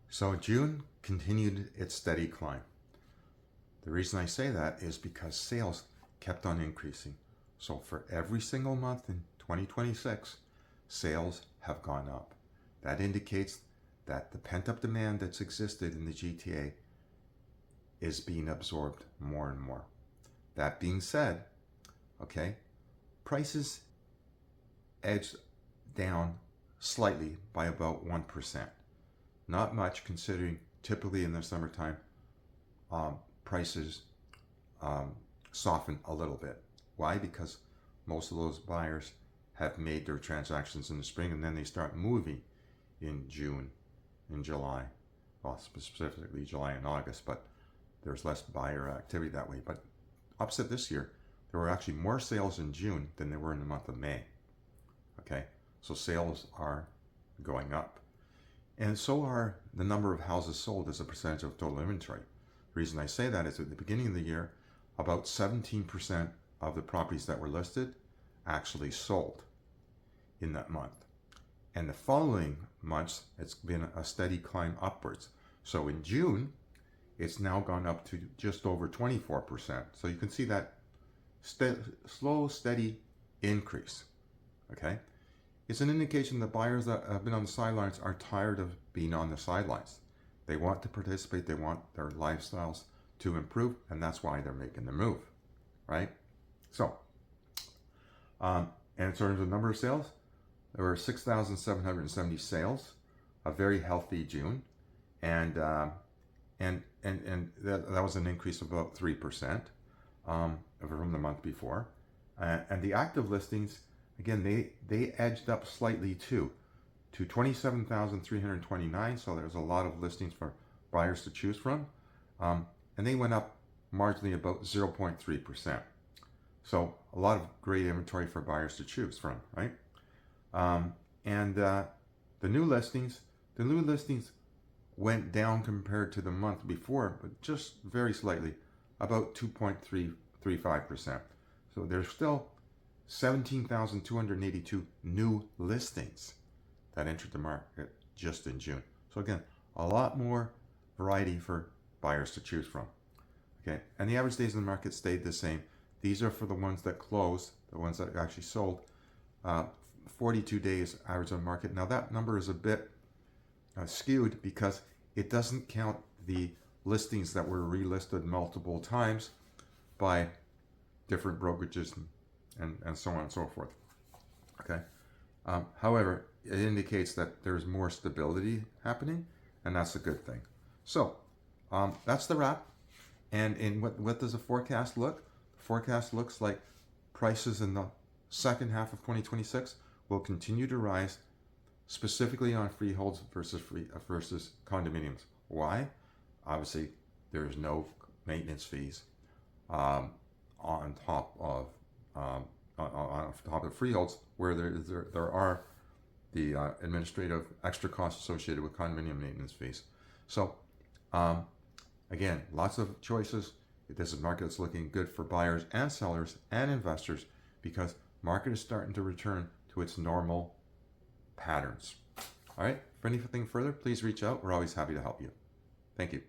So June continued its steady climb. The reason I say that is because sales kept on increasing. So for every single month in 2026, sales have gone up. That indicates that the pent-up demand that's existed in the GTA is being absorbed more and more. That being said, okay, prices edged down slightly by about 1%. Not much, considering typically in the summertime, prices soften a little bit. Why? Because most of those buyers have made their transactions in the spring, and then they start moving in June, in July, well, specifically July and August, but there's less buyer activity that way. But opposite this year, there were actually more sales in June than there were in the month of May. Okay, so sales are going up. And so are the number of houses sold as a percentage of total inventory. The reason I say that is at the beginning of the year, about 17% of the properties that were listed actually sold in that month. And the following months, it's been a steady climb upwards. So in June, it's now gone up to just over 24%. So you can see that slow, steady increase. Okay? It's an indication that buyers that have been on the sidelines are tired of being on the sidelines. They want to participate, they want their lifestyles to improve, and that's why they're making the move, right? So, and in terms of number of sales, there were 6,770 sales, a very healthy June, and that was an increase of about 3% from the month before. And the active listings, again, they edged up slightly too, to 27,329. So there's a lot of listings for buyers to choose from, and they went up marginally about 0.3%. So a lot of great inventory for buyers to choose from, right? The new listings went down compared to the month before, but just very slightly, about 2.35%. So there's still 17,282 new listings that entered the market just in June. So again, a lot more variety for buyers to choose from. Okay, and the average days in the market stayed the same. These are for the ones that closed, the ones that actually sold. 42 days average on market. Now that number is a bit skewed because it doesn't count the listings that were relisted multiple times by different brokerages and so on and so forth. Okay. However, it indicates that there's more stability happening, and that's a good thing. So that's the wrap. And in what does the forecast look? The forecast looks like prices in the second half of 2026 will continue to rise, specifically on freeholds versus condominiums. Why? Obviously, there's no maintenance fees on top of freeholds, where there are the administrative extra costs associated with condominium maintenance fees. So again, lots of choices. This is a market that's looking good for buyers and sellers and investors, because market is starting to return to its normal patterns. All right, for anything further, please reach out. We're always happy to help you. Thank you.